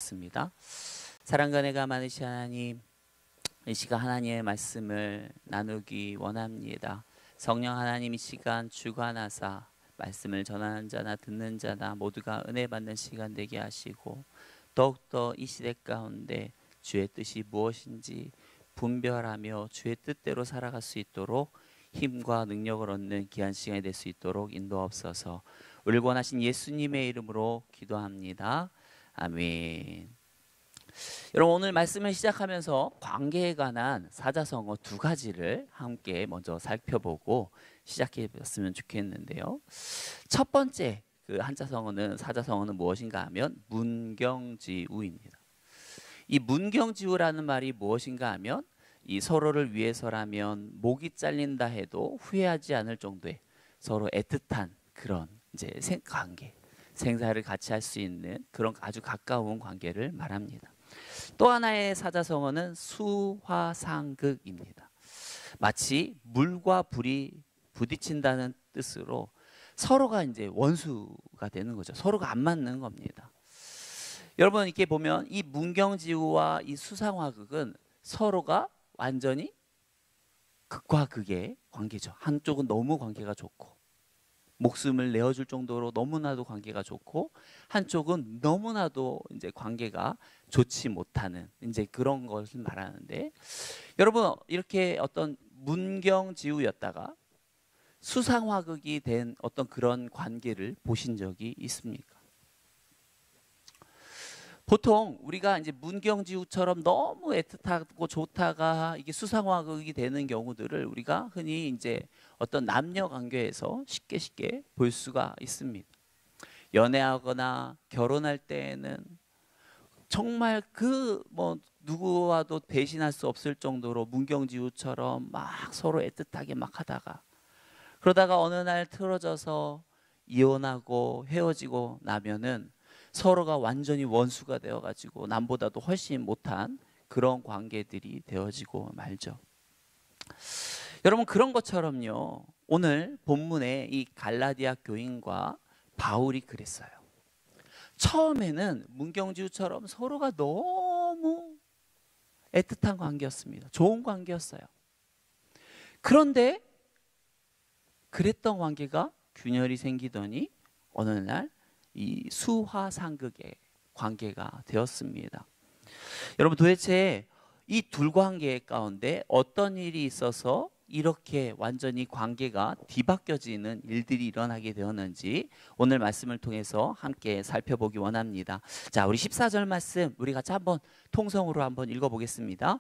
습니다. 사랑과 은혜가 많으신 하나님, 이 시간 하나님의 말씀을 나누기 원합니다. 성령 하나님, 이 시간 주관하사 말씀을 전하는 자나 듣는 자나 모두가 은혜 받는 시간 되게 하시고, 더욱더 이 시대 가운데 주의 뜻이 무엇인지 분별하며 주의 뜻대로 살아갈 수 있도록 힘과 능력을 얻는 귀한 시간이 될 수 있도록 인도하옵소서. 우리를 원하신 예수님의 이름으로 기도합니다. 아멘. 여러분, 오늘 말씀을 시작하면서 관계에 관한 사자성어 두 가지를 함께 먼저 살펴보고 시작해 봤으면 좋겠는데요. 첫 번째 그 사자성어는 무엇인가 하면 문경지우입니다. 이 문경지우라는 말이 무엇인가 하면 이 서로를 위해서라면 목이 잘린다 해도 후회하지 않을 정도의 서로 애틋한 그런 이제 관계, 생사를 같이 할 수 있는 그런 아주 가까운 관계를 말합니다. 또 하나의 사자성어는 수화상극입니다. 마치 물과 불이 부딪힌다는 뜻으로 서로가 이제 원수가 되는 거죠. 서로가 안 맞는 겁니다. 여러분, 이렇게 보면 이 문경지우와 이 수상화극은 서로가 완전히 극과 극의 관계죠. 한쪽은 너무 관계가 좋고 목숨을 내어줄 정도로 너무나도 관계가 좋고, 한쪽은 너무나도 이제 관계가 좋지 못하는 이제 그런 것을 말하는데, 여러분, 이렇게 어떤 문경지우였다가 수상화극이 된 어떤 그런 관계를 보신 적이 있습니까? 보통 우리가 이제 문경지우처럼 너무 애틋하고 좋다가 이게 수상화극이 되는 경우들을 우리가 흔히 이제 어떤 남녀 관계에서 쉽게 볼 수가 있습니다. 연애하거나 결혼할 때에는 정말 누구와도 대신할 수 없을 정도로 문경지우처럼 막 서로 애틋하게 막 하다가, 그러다가 어느 날 틀어져서 이혼하고 헤어지고 나면은 서로가 완전히 원수가 되어가지고 남보다도 훨씬 못한 그런 관계들이 되어지고 말죠. 여러분, 그런 것처럼요, 오늘 본문의 이 갈라디아 교인과 바울이 그랬어요. 처음에는 문경지우처럼 서로가 너무 애틋한 관계였습니다. 좋은 관계였어요. 그런데 그랬던 관계가 균열이 생기더니 어느 날 이 수화상극의 관계가 되었습니다. 여러분, 도대체 이 둘 관계 가운데 어떤 일이 있어서 이렇게 완전히 관계가 뒤바뀌어지는 일들이 일어나게 되었는지 오늘 말씀을 통해서 함께 살펴보기 원합니다. 자, 우리 14절 말씀 우리 같이 한번 통성으로 한번 읽어보겠습니다.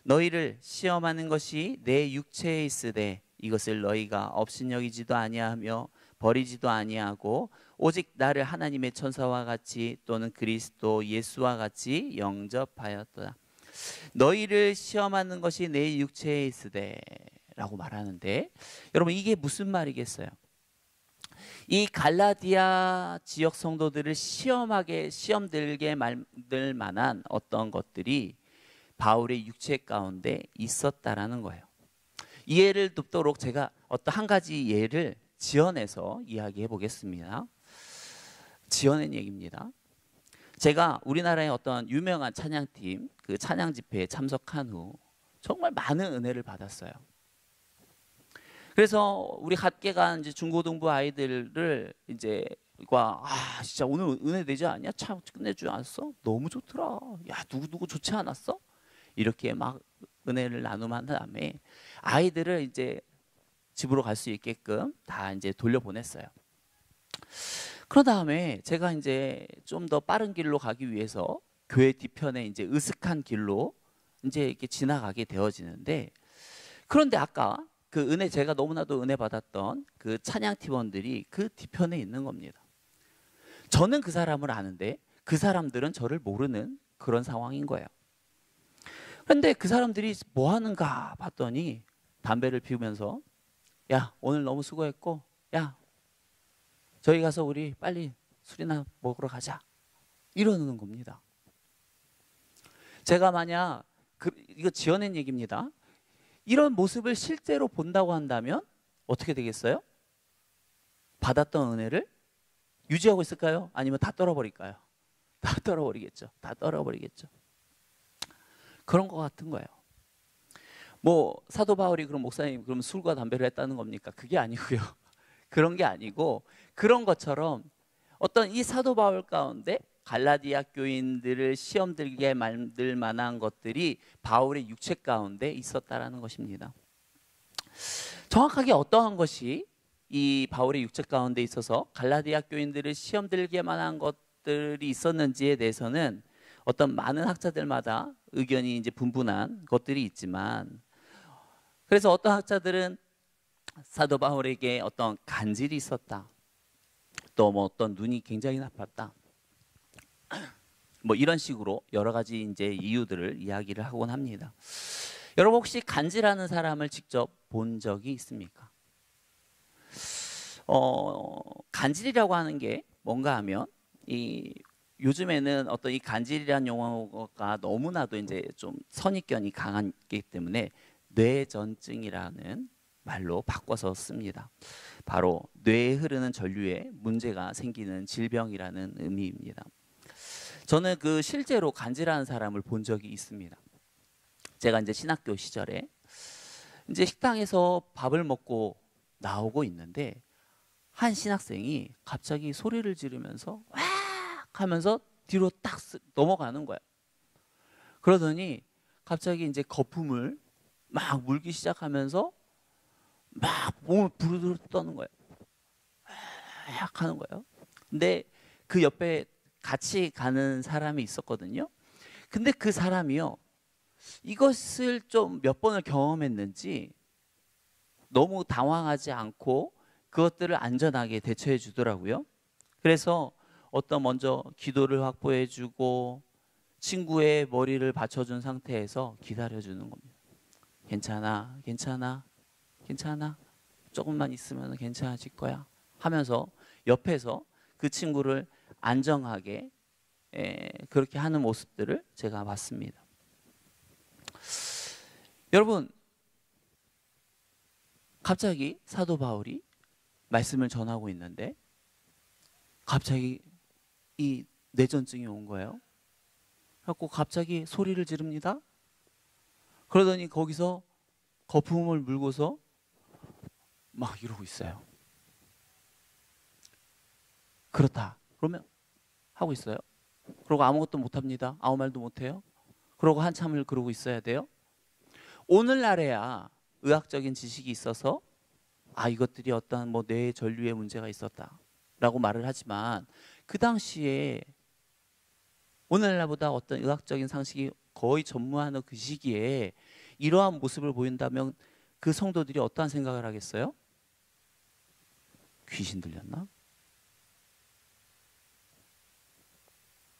너희를 시험하는 것이 내 육체에 있으되 이것을 너희가 업신여기지도 아니하며 버리지도 아니하고 오직 나를 하나님의 천사와 같이 또는 그리스도 예수와 같이 영접하였도다. 너희를 시험하는 것이 내 육체에 있으되 라고 말하는데, 여러분, 이게 무슨 말이겠어요? 이 갈라디아 지역 성도들을 시험들게 만들 만한 어떤 것들이 바울의 육체 가운데 있었다라는 거예요. 이해를 돕도록 제가 어떤 한 가지 예를 지어내서 이야기해 보겠습니다. 지어낸 얘기입니다. 제가 우리나라의 어떤 유명한 찬양팀 그 찬양 집회에 참석한 후 정말 많은 은혜를 받았어요. 그래서 우리 함께 간 이제 중고등부 아이들을 이제 진짜 오늘 은혜 되지 않냐? 참 끝내주지 않았어? 너무 좋더라. 야, 누구 좋지 않았어? 이렇게 막 은혜를 나눔한 다음에 아이들을 이제 집으로 갈 수 있게끔 다 이제 돌려보냈어요. 그런 다음에 제가 이제 좀 더 빠른 길로 가기 위해서 교회 뒤편에 이제 으슥한 길로 이제 이렇게 지나가게 되어지는데, 그런데 아까 제가 너무나도 은혜 받았던 그 찬양 팀원들이 그 뒤편에 있는 겁니다. 저는 그 사람을 아는데 그 사람들은 저를 모르는 그런 상황인 거예요. 그런데 그 사람들이 뭐 하는가 봤더니 담배를 피우면서, 야, 오늘 너무 수고했고, 야, 저희 가서 우리 빨리 술이나 먹으러 가자, 이러는 겁니다. 제가 만약 이거 지어낸 얘기입니다. 이런 모습을 실제로 본다고 한다면 어떻게 되겠어요? 받았던 은혜를 유지하고 있을까요? 아니면 다 떨어버릴까요? 다 떨어버리겠죠. 다 떨어버리겠죠. 그런 것 같은 거예요. 뭐 사도 바울이 그럼 목사님 그럼 술과 담배를 했다는 겁니까? 그게 아니고요. 그런 게 아니고 그런 것처럼 어떤 이 사도 바울 가운데 갈라디아 교인들을 시험 들게 만들 만한 것들이 바울의 육체 가운데 있었다라는 것입니다. 정확하게 어떠한 것이 이 바울의 육체 가운데 있어서 갈라디아 교인들을 시험 들게 만한 것들이 있었는지에 대해서는 어떤 많은 학자들마다 의견이 이제 분분한 것들이 있지만, 그래서 어떤 학자들은 사도 바울에게 어떤 간질이 있었다, 또 뭐 어떤 눈이 굉장히 나빴다, 뭐 이런 식으로 여러 가지 이제 이유들을 이야기를 하곤 합니다. 여러분 혹시 간질하는 사람을 직접 본 적이 있습니까? 간질이라고 하는 게 뭔가 하면 이 요즘에는 어떤 이 간질이라는 용어가 너무나도 이제 좀 선입견이 강하기 때문에 뇌전증이라는 말로 바꿔서 씁니다. 바로 뇌에 흐르는 전류에 문제가 생기는 질병이라는 의미입니다. 저는 그 실제로 간질하는 사람을 본 적이 있습니다. 제가 이제 신학교 시절에 이제 식당에서 밥을 먹고 나오고 있는데 한 신학생이 갑자기 소리를 지르면서 와 하면서 뒤로 딱 넘어가는 거야. 그러더니 갑자기 이제 거품을 막 물기 시작하면서 막 몸을 부르르 떠는 거예요. 막 하는 거예요. 근데 그 옆에 같이 가는 사람이 있었거든요. 근데 그 사람이요, 이것을 좀 몇 번을 경험했는지 너무 당황하지 않고 그것들을 안전하게 대처해 주더라고요. 그래서 어떤 먼저 기도를 확보해 주고 친구의 머리를 받쳐준 상태에서 기다려 주는 겁니다. 괜찮아, 괜찮아, 괜찮아, 조금만 있으면 괜찮아질 거야 하면서 옆에서 그 친구를 안정하게 그렇게 하는 모습들을 제가 봤습니다. 여러분, 갑자기 사도 바울이 말씀을 전하고 있는데 갑자기 이 뇌전증이 온 거예요. 그래서 갑자기 소리를 지릅니다. 그러더니 거기서 거품을 물고서 막 이러고 있어요. 그렇다. 그러면 하고 있어요. 그러고 아무것도 못합니다. 아무 말도 못해요. 그러고 한참을 그러고 있어야 돼요. 오늘날에야 의학적인 지식이 있어서 이것들이 어떤 뭐 뇌 전류에 문제가 있었다라고 말을 하지만 그 당시에 오늘날보다 어떤 의학적인 상식이 거의 전무하는 그 시기에 이러한 모습을 보인다면 그 성도들이 어떠한 생각을 하겠어요? 귀신 들렸나?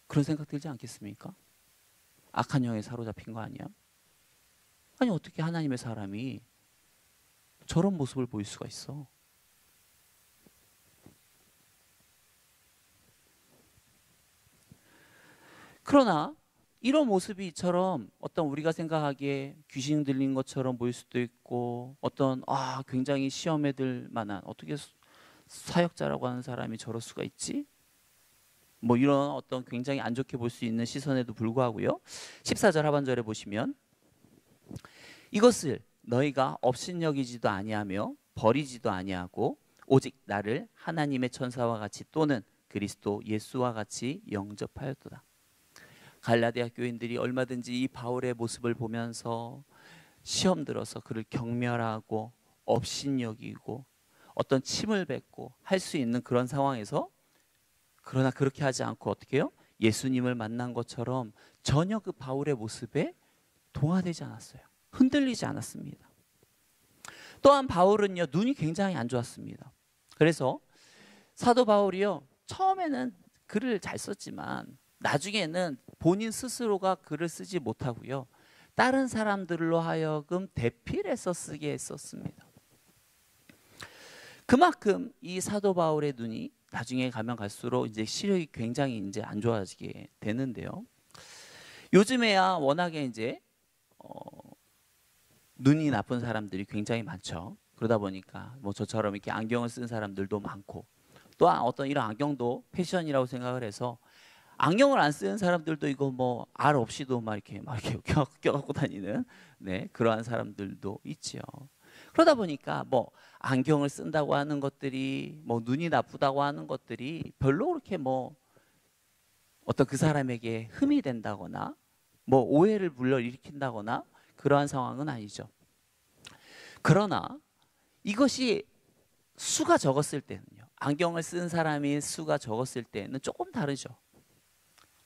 그런 생각 들지 않겠습니까? 악한 영에 사로잡힌 거 아니야? 아니 어떻게 하나님의 사람이 저런 모습을 보일 수가 있어? 그러나 이런 모습이 이처럼 어떤 우리가 생각하기에 귀신 들린 것처럼 보일 수도 있고 어떤 굉장히 시험에 들 만한 어떻게 사역자라고 하는 사람이 저럴 수가 있지? 뭐 이런 어떤 굉장히 안 좋게 볼 수 있는 시선에도 불구하고요. 14절 하반절에 보시면 이것을 너희가 업신여기지도 아니하며 버리지도 아니하고 오직 나를 하나님의 천사와 같이 또는 그리스도 예수와 같이 영접하였도다. 갈라디아 교인들이 얼마든지 이 바울의 모습을 보면서 시험 들어서 그를 경멸하고 업신여기고 어떤 침을 뱉고 할 수 있는 그런 상황에서, 그러나 그렇게 하지 않고 어떻게 해요? 예수님을 만난 것처럼 전혀 그 바울의 모습에 동화되지 않았어요. 흔들리지 않았습니다. 또한 바울은요, 눈이 굉장히 안 좋았습니다. 그래서 사도 바울이요, 처음에는 글을 잘 썼지만 나중에는 본인 스스로가 글을 쓰지 못하고요, 다른 사람들로 하여금 대필해서 쓰게 했었습니다. 그만큼 이 사도 바울의 눈이 나중에 가면 갈수록 이제 시력이 굉장히 이제 안 좋아지게 되는데요. 요즘에야 워낙에 이제 눈이 나쁜 사람들이 굉장히 많죠. 그러다 보니까 뭐 저처럼 이렇게 안경을 쓴 사람들도 많고, 또한 어떤 이런 안경도 패션이라고 생각을 해서 안경을 안 쓰는 사람들도 이거 뭐 알 없이도 막 이렇게 껴갖고 다니는 그러한 사람들도 있지요. 그러다 보니까 뭐 안경을 쓴다고 하는 것들이 뭐 눈이 나쁘다고 하는 것들이 별로 그렇게 뭐 어떤 그 사람에게 흠이 된다거나 뭐 오해를 불러일으킨다거나 그러한 상황은 아니죠. 그러나 이것이 수가 적었을 때는요, 안경을 쓴 사람이 수가 적었을 때는 조금 다르죠.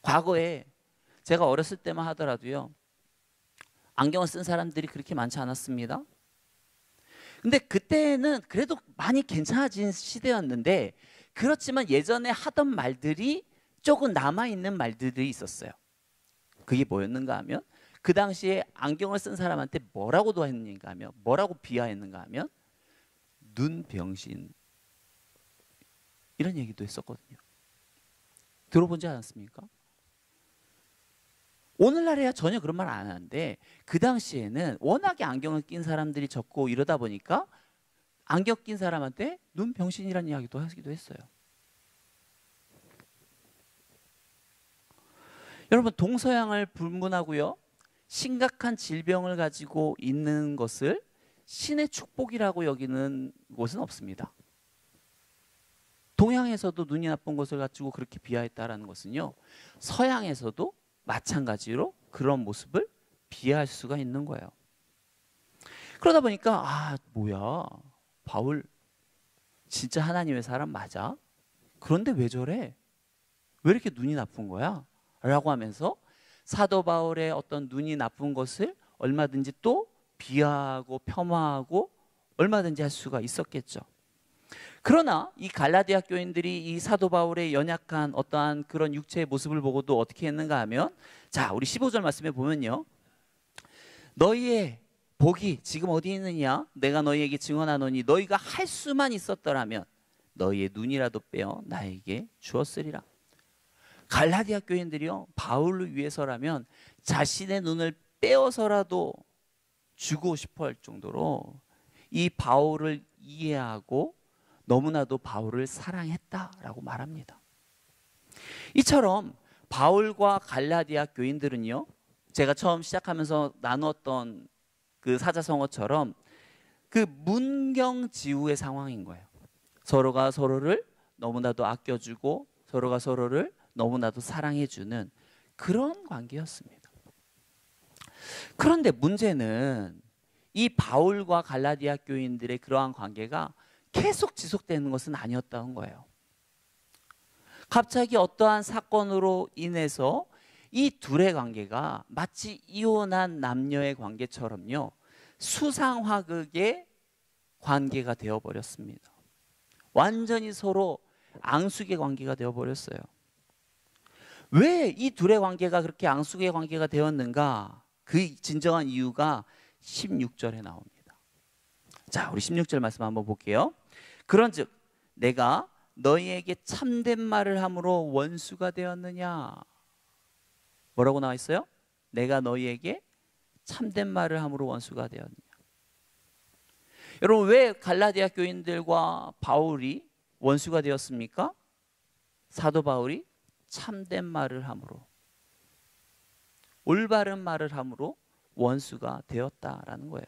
과거에 제가 어렸을 때만 하더라도요, 안경을 쓴 사람들이 그렇게 많지 않았습니다. 근데 그때는 그래도 많이 괜찮아진 시대였는데, 그렇지만 예전에 하던 말들이 조금 남아있는 말들이 있었어요. 그게 뭐였는가 하면, 그 당시에 안경을 쓴 사람한테 뭐라고도 했는가 하면, 뭐라고 비하했는가 하면 눈병신, 이런 얘기도 했었거든요. 들어보지 않았습니까? 오늘날에야 전혀 그런 말 안 하는데, 그 당시에는 워낙에 안경을 낀 사람들이 적고 이러다 보니까 안경 낀 사람한테 눈병신이라는 이야기도 하기도 했어요. 여러분, 동서양을 불문하고요, 심각한 질병을 가지고 있는 것을 신의 축복이라고 여기는 곳은 없습니다. 동양에서도 눈이 나쁜 것을 가지고 그렇게 비하했다라는 것은요, 서양에서도 마찬가지로 그런 모습을 비하할 수가 있는 거예요. 그러다 보니까 아, 뭐야, 바울 진짜 하나님의 사람 맞아? 그런데 왜 저래? 왜 이렇게 눈이 나쁜 거야? 라고 하면서 사도 바울의 어떤 눈이 나쁜 것을 얼마든지 또 비하하고 폄하하고 얼마든지 할 수가 있었겠죠. 그러나 이 갈라디아 교인들이 이 사도 바울의 연약한 어떠한 그런 육체의 모습을 보고도 어떻게 했는가 하면, 자, 우리 15절 말씀에 보면요, 너희의 복이 지금 어디 있느냐? 내가 너희에게 증언하노니 너희가 할 수만 있었더라면 너희의 눈이라도 빼어 나에게 주었으리라. 갈라디아 교인들이요, 바울을 위해서라면 자신의 눈을 빼어서라도 주고 싶어 할 정도로 이 바울을 이해하고 너무나도 바울을 사랑했다라고 말합니다. 이처럼 바울과 갈라디아 교인들은요, 제가 처음 시작하면서 나누었던 그 사자성어처럼 그 문경지우의 상황인 거예요. 서로가 서로를 너무나도 아껴주고 서로가 서로를 너무나도 사랑해주는 그런 관계였습니다. 그런데 문제는 이 바울과 갈라디아 교인들의 그러한 관계가 계속 지속되는 것은 아니었다는 거예요. 갑자기 어떠한 사건으로 인해서 이 둘의 관계가 마치 이혼한 남녀의 관계처럼요, 수상화극의 관계가 되어버렸습니다. 완전히 서로 앙숙의 관계가 되어버렸어요. 왜 이 둘의 관계가 그렇게 앙숙의 관계가 되었는가? 그 진정한 이유가 16절에 나옵니다. 자, 우리 16절 말씀 한번 볼게요. 그런즉 내가 너희에게 참된 말을 함으로 원수가 되었느냐? 뭐라고 나와 있어요? 내가 너희에게 참된 말을 함으로 원수가 되었느냐? 여러분, 왜 갈라디아 교인들과 바울이 원수가 되었습니까? 사도 바울이 참된 말을 함으로, 올바른 말을 함으로 원수가 되었다라는 거예요.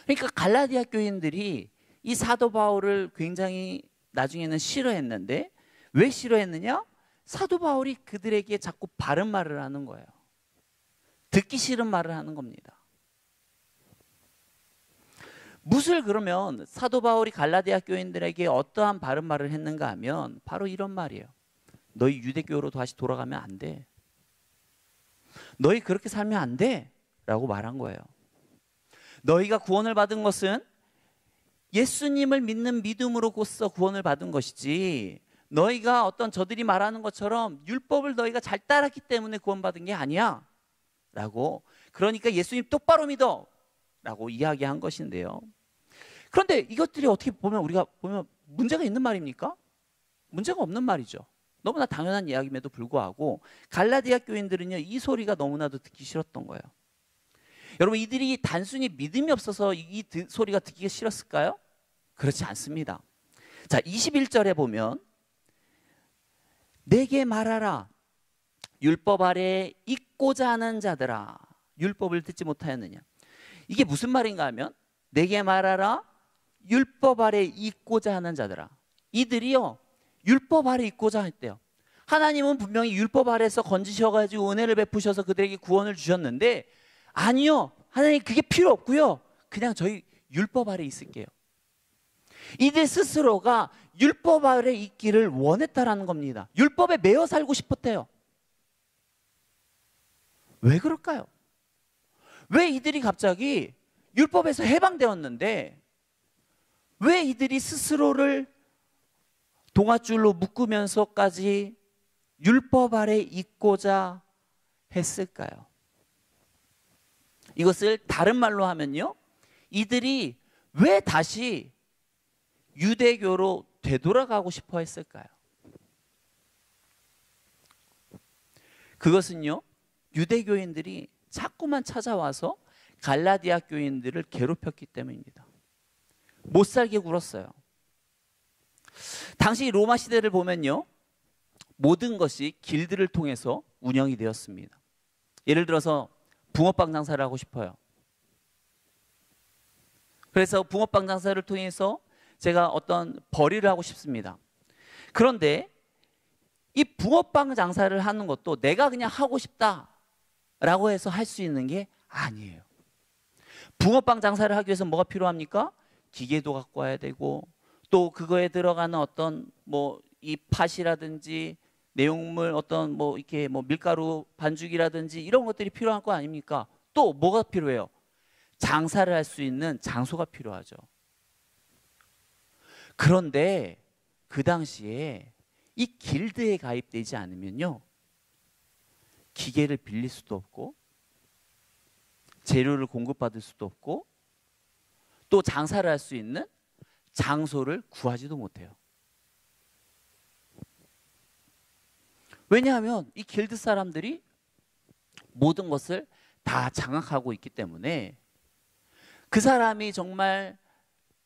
그러니까 갈라디아 교인들이 이 사도 바울을 굉장히 나중에는 싫어했는데, 왜 싫어했느냐? 사도 바울이 그들에게 자꾸 바른 말을 하는 거예요. 듣기 싫은 말을 하는 겁니다. 무엇을 그러면 사도 바울이 갈라디아 교인들에게 어떠한 바른 말을 했는가 하면 바로 이런 말이에요. 너희 유대교로 다시 돌아가면 안 돼. 너희 그렇게 살면 안 돼. 라고 말한 거예요. 너희가 구원을 받은 것은 예수님을 믿는 믿음으로서 구원을 받은 것이지, 너희가 어떤 저들이 말하는 것처럼 율법을 너희가 잘 따랐기 때문에 구원받은 게 아니야 라고, 그러니까 예수님 똑바로 믿어 라고 이야기한 것인데요. 그런데 이것들이 어떻게 보면 우리가 보면 문제가 있는 말입니까? 문제가 없는 말이죠. 너무나 당연한 이야기임에도 불구하고 갈라디아 교인들은요, 이 소리가 너무나도 듣기 싫었던 거예요. 여러분, 이들이 단순히 믿음이 없어서 이 소리가 듣기가 싫었을까요? 그렇지 않습니다. 자, 21절에 보면 내게 말하라. 율법 아래에 있고자 하는 자들아, 율법을 듣지 못하였느냐. 이게 무슨 말인가 하면, 내게 말하라, 율법 아래에 있고자 하는 자들아. 이들이요, 율법 아래에 있고자 했대요. 하나님은 분명히 율법 아래에서 건지셔가지고 은혜를 베푸셔서 그들에게 구원을 주셨는데, 아니요, 하나님 그게 필요 없고요, 그냥 저희 율법 아래에 있을게요. 이들 스스로가 율법 아래에 있기를 원했다라는 겁니다. 율법에 매여 살고 싶었대요. 왜 그럴까요? 왜 이들이 갑자기 율법에서 해방되었는데 왜 이들이 스스로를 동아줄로 묶으면서까지 율법 아래 있고자 했을까요? 이것을 다른 말로 하면요, 이들이 왜 다시 유대교로 되돌아가고 싶어 했을까요? 그것은요, 유대교인들이 자꾸만 찾아와서 갈라디아 교인들을 괴롭혔기 때문입니다. 못 살게 굴었어요. 당시 로마 시대를 보면요, 모든 것이 길드를 통해서 운영이 되었습니다. 예를 들어서 붕어빵 장사를 하고 싶어요. 그래서 붕어빵 장사를 통해서 제가 어떤 벌이를 하고 싶습니다. 그런데 이 붕어빵 장사를 하는 것도 내가 그냥 하고 싶다라고 해서 할 수 있는 게 아니에요. 붕어빵 장사를 하기 위해서 뭐가 필요합니까? 기계도 갖고 와야 되고, 또 그거에 들어가는 어떤 뭐 이 팥이라든지 내용물, 어떤 뭐 이렇게 뭐 밀가루 반죽이라든지 이런 것들이 필요한 거 아닙니까? 또 뭐가 필요해요? 장사를 할 수 있는 장소가 필요하죠. 그런데 그 당시에 이 길드에 가입되지 않으면요, 기계를 빌릴 수도 없고 재료를 공급받을 수도 없고 또 장사를 할 수 있는 장소를 구하지도 못해요. 왜냐하면 이 길드 사람들이 모든 것을 다 장악하고 있기 때문에 그 사람이 정말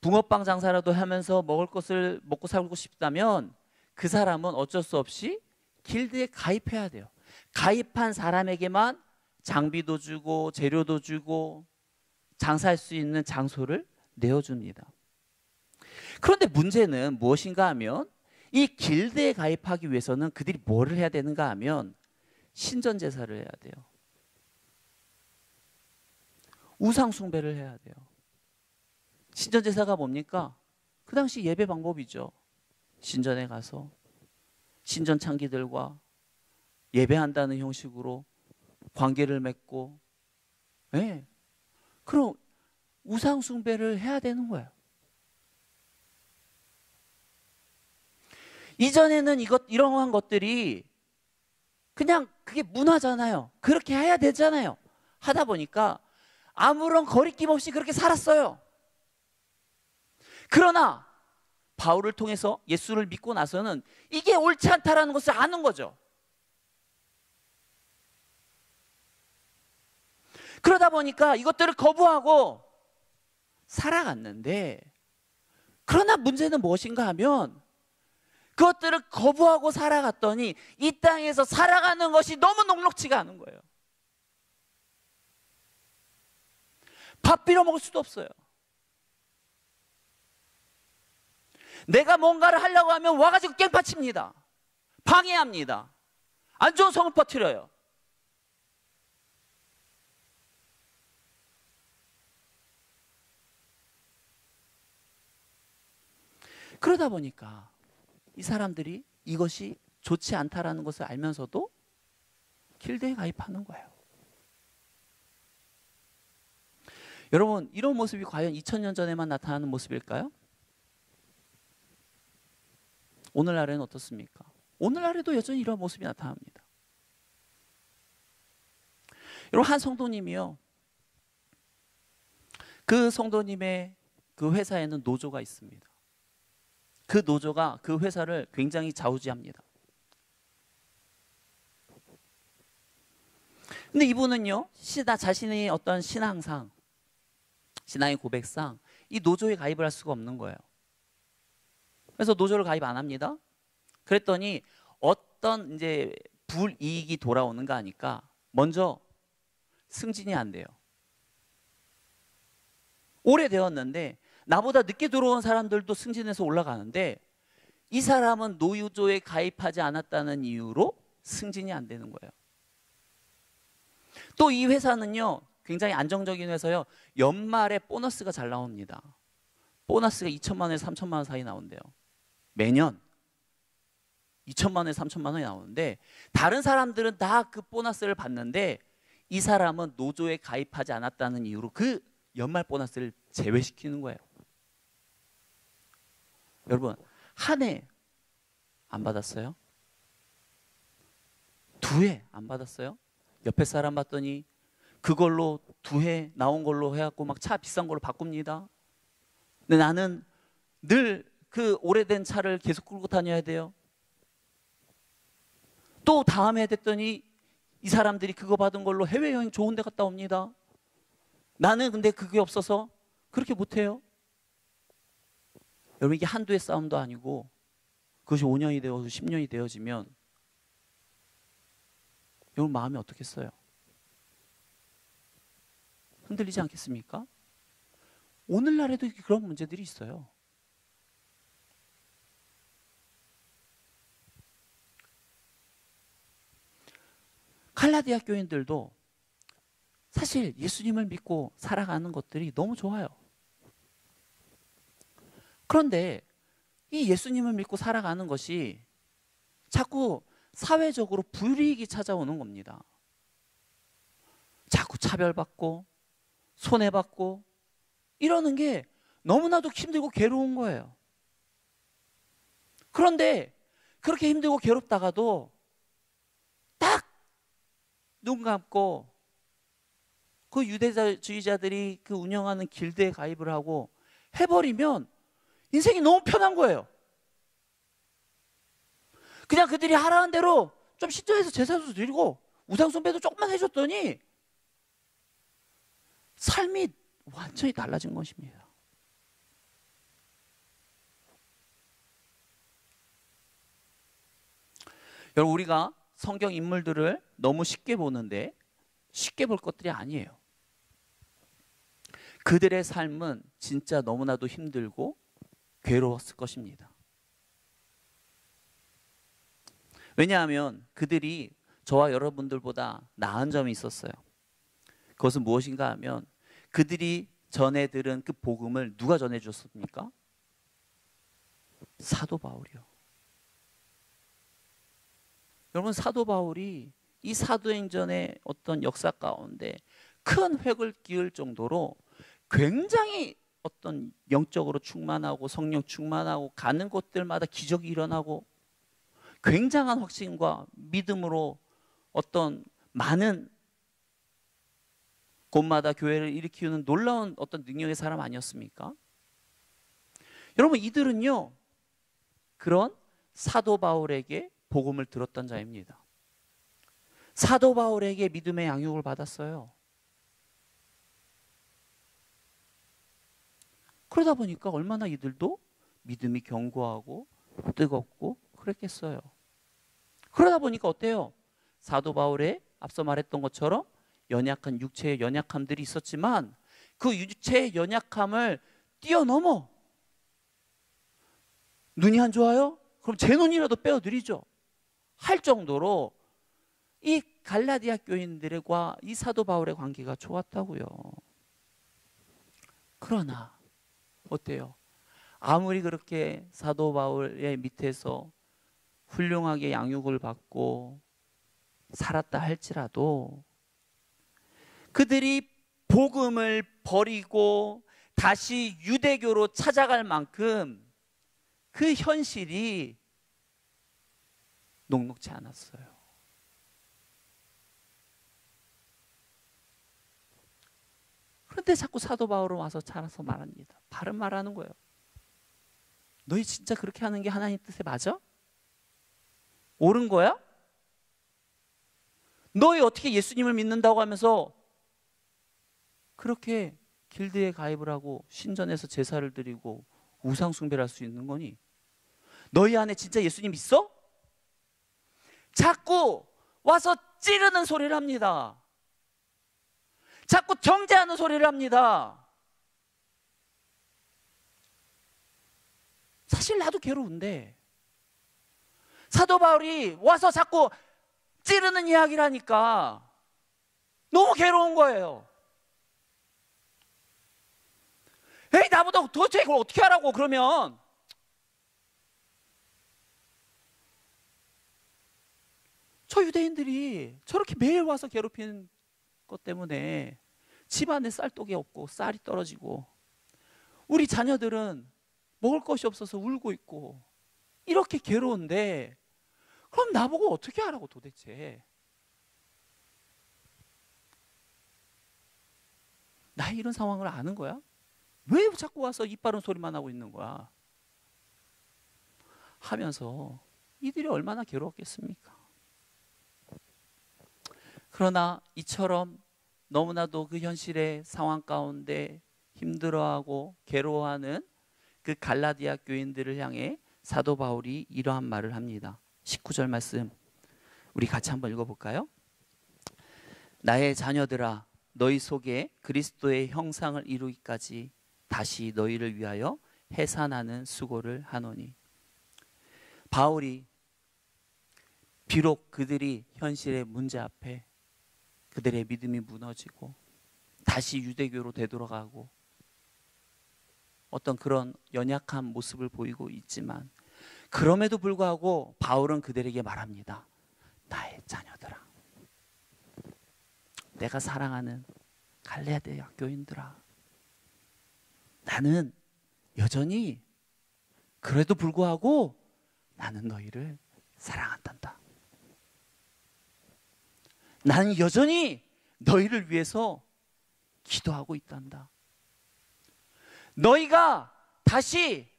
붕어빵 장사라도 하면서 먹을 것을 먹고 살고 싶다면 그 사람은 어쩔 수 없이 길드에 가입해야 돼요. 가입한 사람에게만 장비도 주고 재료도 주고 장사할 수 있는 장소를 내어줍니다. 그런데 문제는 무엇인가 하면, 이 길드에 가입하기 위해서는 그들이 뭐를 해야 되는가 하면 신전 제사를 해야 돼요. 우상 숭배를 해야 돼요. 신전 제사가 뭡니까? 그 당시 예배 방법이죠. 신전에 가서 신전 창기들과 예배한다는 형식으로 관계를 맺고, 네, 그럼 우상 숭배를 해야 되는 거예요. 이전에는 이러한 것들이 그냥 그게 문화잖아요. 그렇게 해야 되잖아요. 하다 보니까 아무런 거리낌 없이 그렇게 살았어요. 그러나 바울을 통해서 예수를 믿고 나서는 이게 옳지 않다라는 것을 아는 거죠. 그러다 보니까 이것들을 거부하고 살아갔는데, 그러나 문제는 무엇인가 하면 그것들을 거부하고 살아갔더니 이 땅에서 살아가는 것이 너무 녹록지가 않은 거예요. 밥 빌어 먹을 수도 없어요. 내가 뭔가를 하려고 하면 와가지고 깽판칩니다. 방해합니다. 안 좋은 성을 퍼뜨려요. 그러다 보니까 이 사람들이 이것이 좋지 않다라는 것을 알면서도 길드에 가입하는 거예요. 여러분, 이런 모습이 과연 2000년 전에만 나타나는 모습일까요? 오늘날에는 어떻습니까? 오늘날에도 여전히 이런 모습이 나타납니다. 여러분, 한 성도님이요, 그 성도님의 그 회사에는 노조가 있습니다. 그 노조가 그 회사를 굉장히 좌우지합니다. 근데 이분은요, 자신의 어떤 신앙상, 신앙의 고백상 이 노조에 가입을 할 수가 없는 거예요. 그래서 노조를 가입 안 합니다. 그랬더니 어떤 이제 불이익이 돌아오는 거 아니까 먼저 승진이 안 돼요. 오래되었는데 나보다 늦게 들어온 사람들도 승진해서 올라가는데 이 사람은 노유조에 가입하지 않았다는 이유로 승진이 안 되는 거예요. 또 이 회사는요, 굉장히 안정적인 회사요. 연말에 보너스가 잘 나옵니다. 보너스가 2천만 원에서 3천만 원 사이 나온대요. 매년 2천만 원에서 3천만 원이 나오는데 다른 사람들은 다 그 보너스를 받는데 이 사람은 노조에 가입하지 않았다는 이유로 그 연말 보너스를 제외시키는 거예요. 여러분, 한 해 안 받았어요? 두 해 안 받았어요? 옆에 사람 봤더니 그걸로 두 해 나온 걸로 해갖고 막 차 비싼 걸로 바꿉니다. 근데 나는 늘 그 오래된 차를 계속 끌고 다녀야 돼요. 또 다음 해 됐더니 이 사람들이 그거 받은 걸로 해외여행 좋은 데 갔다 옵니다. 나는 근데 그게 없어서 그렇게 못해요. 여러분, 이게 한두 해 싸움도 아니고 그것이 5년이 되어서 10년이 되어지면 여러분 마음이 어떻겠어요? 흔들리지 않겠습니까? 오늘날에도 그런 문제들이 있어요. 갈라디아 교인들도 사실 예수님을 믿고 살아가는 것들이 너무 좋아요. 그런데 이 예수님을 믿고 살아가는 것이 자꾸 사회적으로 불이익이 찾아오는 겁니다. 자꾸 차별받고 손해받고 이러는 게 너무나도 힘들고 괴로운 거예요. 그런데 그렇게 힘들고 괴롭다가도 딱 눈 감고 그 유대주의자들이 그 운영하는 길드에 가입을 하고 해버리면 인생이 너무 편한 거예요. 그냥 그들이 하라는 대로 좀 신청해서 제사도 드리고 우상숭배도 조금만 해줬더니 삶이 완전히 달라진 것입니다. 여러분, 우리가 성경 인물들을 너무 쉽게 보는데 쉽게 볼 것들이 아니에요. 그들의 삶은 진짜 너무나도 힘들고 괴로웠을 것입니다. 왜냐하면 그들이 저와 여러분들보다 나은 점이 있었어요. 그것은 무엇인가 하면 그들이 전해 들은 그 복음을 누가 전해 줬습니까? 사도 바울이요. 여러분, 사도 바울이 이 사도행전의 어떤 역사 가운데 큰 획을 끼울 정도로 굉장히 어떤 영적으로 충만하고 성령 충만하고 가는 곳들마다 기적이 일어나고 굉장한 확신과 믿음으로 어떤 많은 곳마다 교회를 일으키는 놀라운 어떤 능력의 사람 아니었습니까? 여러분, 이들은요 그런 사도 바울에게 복음을 들었던 자입니다. 사도 바울에게 믿음의 양육을 받았어요. 그러다 보니까 얼마나 이들도 믿음이 견고하고 뜨겁고 그랬겠어요. 그러다 보니까 어때요? 사도 바울의 앞서 말했던 것처럼 연약한 육체의 연약함들이 있었지만 그 육체의 연약함을 뛰어넘어 눈이 안 좋아요? 그럼 제 눈이라도 빼어드리죠 할 정도로 이 갈라디아 교인들과 이 사도 바울의 관계가 좋았다고요. 그러나 어때요? 아무리 그렇게 사도 바울의 밑에서 훌륭하게 양육을 받고 살았다 할지라도 그들이 복음을 버리고 다시 유대교로 찾아갈 만큼 그 현실이 녹록지 않았어요. 그런데 자꾸 사도 바울은 와서 차려서 말합니다. 바른 말하는 거예요. 너희 진짜 그렇게 하는 게 하나님 뜻에 맞아? 옳은 거야? 너희 어떻게 예수님을 믿는다고 하면서 그렇게 길드에 가입을 하고 신전에서 제사를 드리고 우상 숭배를 할 수 있는 거니? 너희 안에 진짜 예수님 있어? 자꾸 와서 찌르는 소리를 합니다. 자꾸 정죄하는 소리를 합니다. 사실 나도 괴로운데 사도 바울이 와서 자꾸 찌르는 이야기를 하니까 너무 괴로운 거예요. 에이, 나보다 도대체 이걸 어떻게 하라고. 그러면 저 유대인들이 저렇게 매일 와서 괴롭히는 것 때문에 집안에 쌀떡이 없고 쌀이 떨어지고 우리 자녀들은 먹을 것이 없어서 울고 있고 이렇게 괴로운데 그럼 나보고 어떻게 하라고 도대체. 나 이런 상황을 아는 거야? 왜 자꾸 와서 입 바른 소리만 하고 있는 거야? 하면서 이들이 얼마나 괴로웠겠습니까? 그러나 이처럼 너무나도 그 현실의 상황 가운데 힘들어하고 괴로워하는 그 갈라디아 교인들을 향해 사도 바울이 이러한 말을 합니다. 19절 말씀 우리 같이 한번 읽어볼까요? 나의 자녀들아, 너희 속에 그리스도의 형상을 이루기까지 다시 너희를 위하여 해산하는 수고를 하노니. 바울이 비록 그들이 현실의 문제 앞에 그들의 믿음이 무너지고 다시 유대교로 되돌아가고 어떤 그런 연약한 모습을 보이고 있지만 그럼에도 불구하고 바울은 그들에게 말합니다. 나의 자녀들아, 내가 사랑하는 갈라디아 교인들아, 나는 여전히 그래도 불구하고 나는 너희를 사랑한단다. 나는 여전히 너희를 위해서 기도하고 있단다. 너희가 다시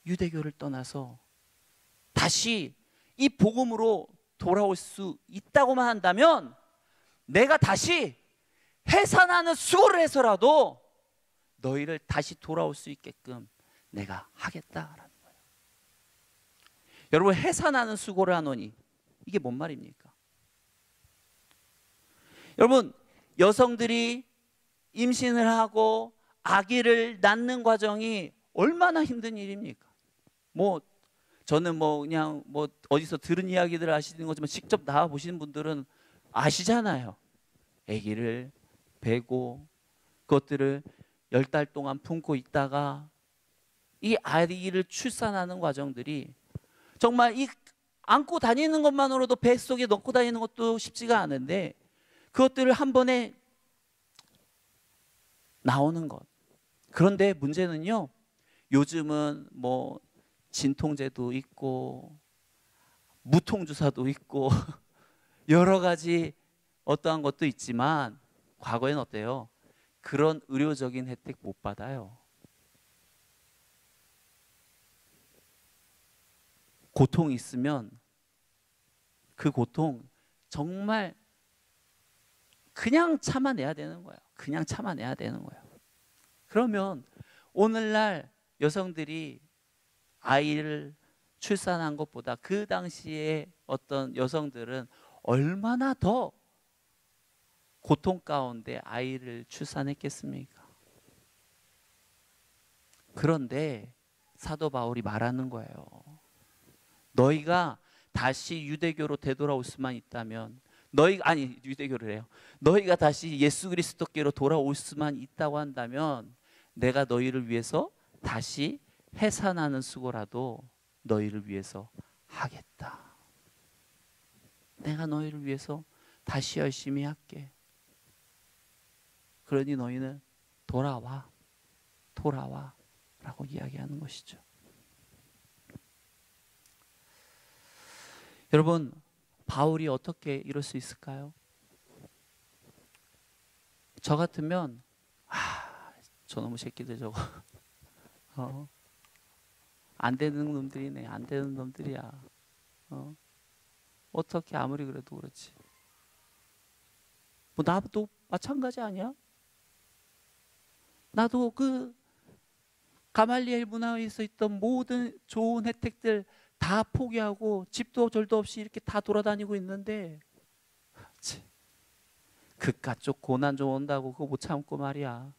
유대교를 떠나서 다시 이 복음으로 돌아올 수 있다고만 한다면 내가 다시 해산하는 수고를 해서라도 너희를 다시 돌아올 수 있게끔 내가 하겠다라는 거예요. 여러분, 해산하는 수고를 하노니 이게 뭔 말입니까? 여러분, 여성들이 임신을 하고 아기를 낳는 과정이 얼마나 힘든 일입니까? 저는 그냥 어디서 들은 이야기들을 아시는 거지만 직접 나와 보시는 분들은 아시잖아요. 아기를 베고 그것들을 10달 동안 품고 있다가 이 아기를 출산하는 과정들이 정말 이 안고 다니는 것만으로도 뱃속에 넣고 다니는 것도 쉽지가 않은데 그것들을 한 번에 나오는 것. 그런데 문제는요, 요즘은 진통제도 있고 무통주사도 있고 여러 가지 어떠한 것도 있지만 과거엔 어때요? 그런 의료적인 혜택 못 받아요. 고통이 있으면 그 고통 정말 그냥 참아내야 되는 거예요. 그냥 참아내야 되는 거예요. 그러면 오늘날 여성들이 아이를 출산한 것보다 그 당시에 어떤 여성들은 얼마나 더 고통 가운데 아이를 출산했겠습니까? 그런데 사도 바울이 말하는 거예요. 너희가 다시 유대교로 되돌아올 수만 있다면 유대교를 해요. 너희가 다시 예수 그리스도께로 돌아올 수만 있다고 한다면 내가 너희를 위해서 다시 해산하는 수고라도 너희를 위해서 하겠다. 내가 너희를 위해서 다시 열심히 할게. 그러니 너희는 돌아와 라고 이야기하는 것이죠. 여러분, 바울이 어떻게 이럴 수 있을까요? 저 같으면 저놈의 새끼들 저거 안 되는 놈들이네. 안 되는 놈들이야. 어떻게 아무리 그래도 그렇지. 나도 마찬가지 아니야? 나도 그 가말리엘 문화에서 있던 모든 좋은 혜택들 다 포기하고 집도 절도 없이 이렇게 다 돌아다니고 있는데 그깟 쪽 고난 좀 온다고 그거 못 참고 말이야.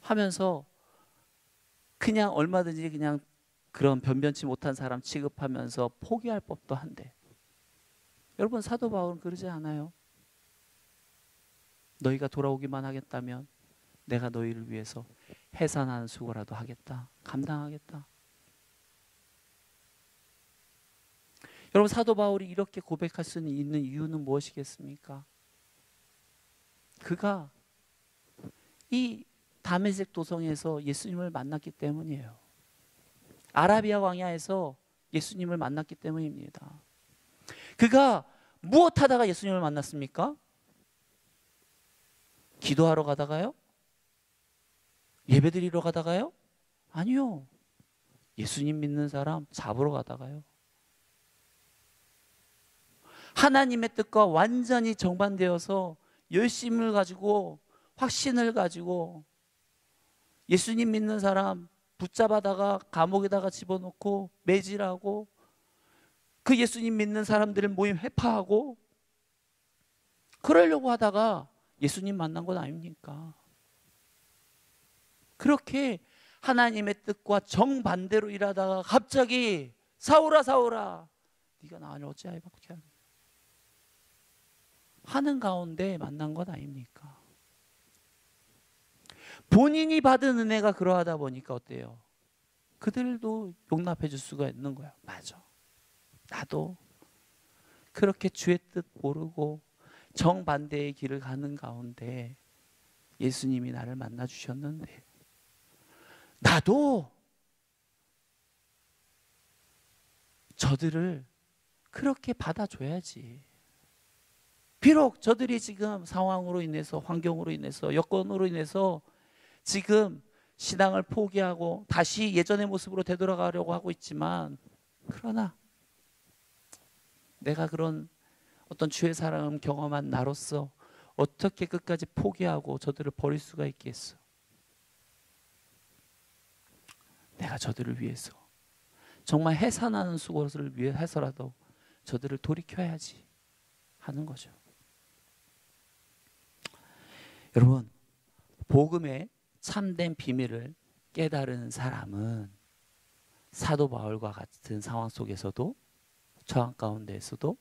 하면서 그냥 얼마든지 그냥 그런 변변치 못한 사람 취급하면서 포기할 법도 한데, 여러분 사도 바울은 그러지 않아요. 너희가 돌아오기만 하겠다면 내가 너희를 위해서 해산하는 수고라도 하겠다. 감당하겠다. 여러분 사도 바울이 이렇게 고백할 수 있는 이유는 무엇이겠습니까? 그가 이 다메섹 도성에서 예수님을 만났기 때문이에요. 아라비아 광야에서 예수님을 만났기 때문입니다. 그가 무엇 하다가 예수님을 만났습니까? 기도하러 가다가요? 예배드리러 가다가요? 아니요. 예수님 믿는 사람 잡으러 가다가요. 하나님의 뜻과 완전히 정반되어서 열심을 가지고 확신을 가지고 예수님 믿는 사람 붙잡아다가 감옥에다가 집어넣고 매질하고 그 예수님 믿는 사람들을 모임 회파하고 그러려고 하다가 예수님 만난 건 아닙니까? 그렇게 하나님의 뜻과 정반대로 일하다가 갑자기 사울아 사울아 네가 나를 어찌하여 박해하느냐 하는 가운데 만난 것 아닙니까? 본인이 받은 은혜가 그러하다 보니까 어때요? 그들도 용납해 줄 수가 있는 거야. 맞아. 나도 그렇게 주의 뜻 모르고 정반대의 길을 가는 가운데 예수님이 나를 만나 주셨는데 나도 저들을 그렇게 받아줘야지. 비록 저들이 지금 상황으로 인해서 환경으로 인해서 여건으로 인해서 지금 신앙을 포기하고 다시 예전의 모습으로 되돌아가려고 하고 있지만 그러나 내가 그런 어떤 주의 사랑을 경험한 나로서 어떻게 끝까지 포기하고 저들을 버릴 수가 있겠어? 내가 저들을 위해서 정말 해산하는 수고를 위해 해서라도 저들을 돌이켜야지 하는 거죠. 여러분, 복음의 참된 비밀을 깨달은 사람은 사도 바울과 같은 상황 속에서도 저항 가운데에서도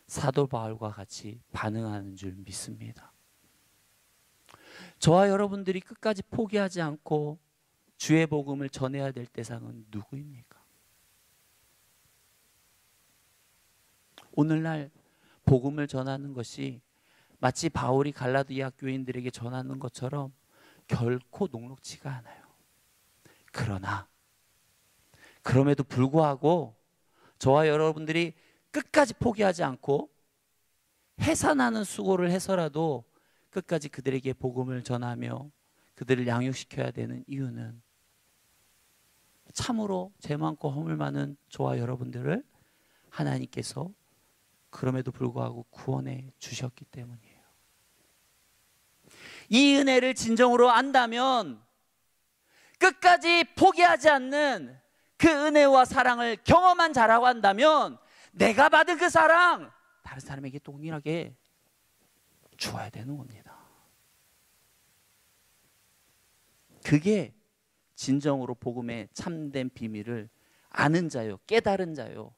사도 바울과 같이 반응하는 줄 믿습니다. 저와 여러분들이 끝까지 포기하지 않고 주의 복음을 전해야 될 대상은 누구입니까? 오늘날 복음을 전하는 것이 마치 바울이 갈라디아 교인들에게 전하는 것처럼 결코 녹록지가 않아요. 그러나 그럼에도 불구하고 저와 여러분들이 끝까지 포기하지 않고 해산하는 수고를 해서라도 끝까지 그들에게 복음을 전하며 그들을 양육시켜야 되는 이유는 참으로 죄 많고 허물 많은 저와 여러분들을 하나님께서 그럼에도 불구하고 구원해 주셨기 때문이에요. 이 은혜를 진정으로 안다면 끝까지 포기하지 않는 그 은혜와 사랑을 경험한 자라고 한다면 내가 받은 그 사랑 다른 사람에게 동일하게 주어야 되는 겁니다. 그게 진정으로 복음의 참된 비밀을 아는 자요, 깨달은 자요,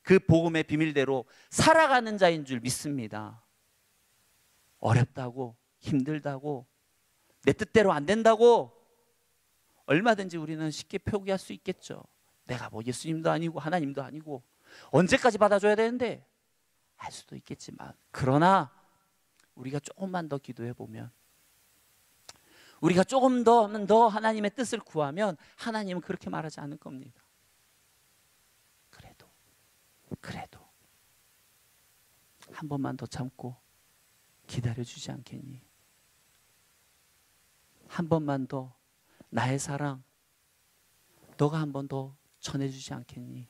그 복음의 비밀대로 살아가는 자인 줄 믿습니다. 어렵다고, 힘들다고, 내 뜻대로 안 된다고 얼마든지 우리는 쉽게 포기할 수 있겠죠. 내가 뭐 예수님도 아니고 하나님도 아니고 언제까지 받아줘야 되는데 할 수도 있겠지만, 그러나 우리가 조금만 더 기도해 보면, 우리가 조금 더 하나님의 뜻을 구하면 하나님은 그렇게 말하지 않을 겁니다. 그래도 한 번만 더 참고 기다려주지 않겠니? 한 번만 더 나의 사랑 너가 한 번 더 전해주지 않겠니?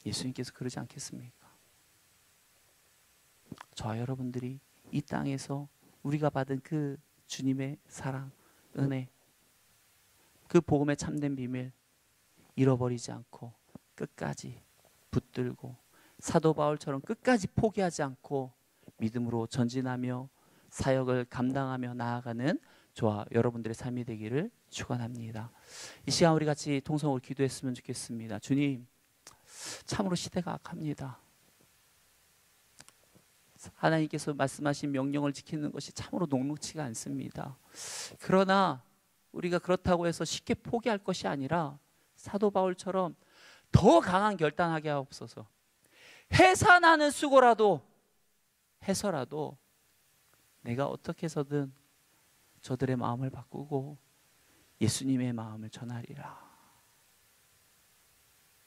예수님께서 그러지 않겠습니까? 저와 여러분들이 이 땅에서 우리가 받은 그 주님의 사랑, 은혜 그 복음의 참된 비밀 잃어버리지 않고 끝까지 붙들고 사도 바울처럼 끝까지 포기하지 않고 믿음으로 전진하며 사역을 감당하며 나아가는 저와 여러분들의 삶이 되기를 축원합니다. 이 시간 우리 같이 통성으로 기도했으면 좋겠습니다. 주님, 참으로 시대가 악합니다. 하나님께서 말씀하신 명령을 지키는 것이 참으로 녹록지가 않습니다. 그러나 우리가 그렇다고 해서 쉽게 포기할 것이 아니라 사도 바울처럼 더 강한 결단하게 하옵소서. 해산하는 수고라도 해서라도 내가 어떻게 해서든 저들의 마음을 바꾸고 예수님의 마음을 전하리라.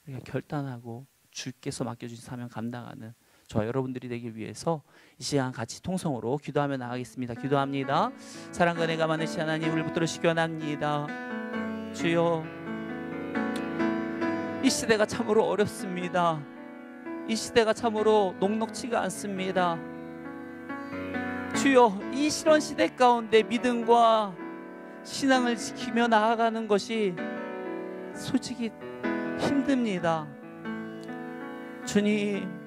우리가 결단하고 주께서 맡겨주신 사명 감당하는 저와 여러분들이 되길 위해서 이 시간 같이 통성으로 기도하며 나가겠습니다. 기도합니다. 사랑과 은혜가 많으신 하나님, 우리를 붙들으시기 원합니다. 주여, 이 시대가 참으로 어렵습니다. 이 시대가 참으로 녹록지가 않습니다. 주여, 이 실현 시대 가운데 믿음과 신앙을 지키며 나아가는 것이 솔직히 힘듭니다. 주님,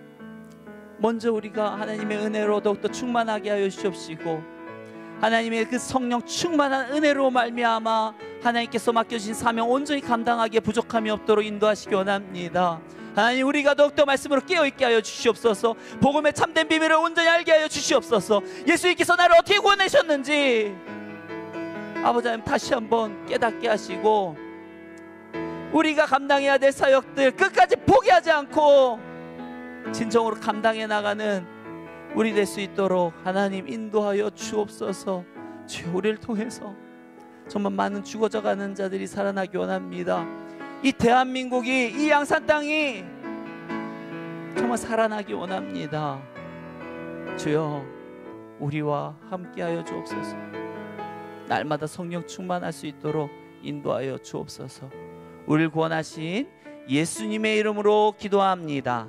먼저 우리가 하나님의 은혜로 더욱더 충만하게 하여 주시옵시고 하나님의 그 성령 충만한 은혜로 말미암아 하나님께서 맡겨주신 사명 온전히 감당하기에 부족함이 없도록 인도하시기 원합니다. 하나님, 우리가 더욱더 말씀으로 깨어있게 하여 주시옵소서. 복음의 참된 비밀을 온전히 알게 하여 주시옵소서. 예수님께서 나를 어떻게 구원하셨는지 아버지 하나님 다시 한번 깨닫게 하시고 우리가 감당해야 될 사역들 끝까지 포기하지 않고 진정으로 감당해 나가는 우리 될 수 있도록 하나님 인도하여 주옵소서. 주여, 우리를 통해서 정말 많은 죽어져가는 자들이 살아나기 원합니다. 이 대한민국이, 이 양산 땅이 정말 살아나기 원합니다. 주여, 우리와 함께하여 주옵소서. 날마다 성령 충만할 수 있도록 인도하여 주옵소서. 우리를 구원하신 예수님의 이름으로 기도합니다.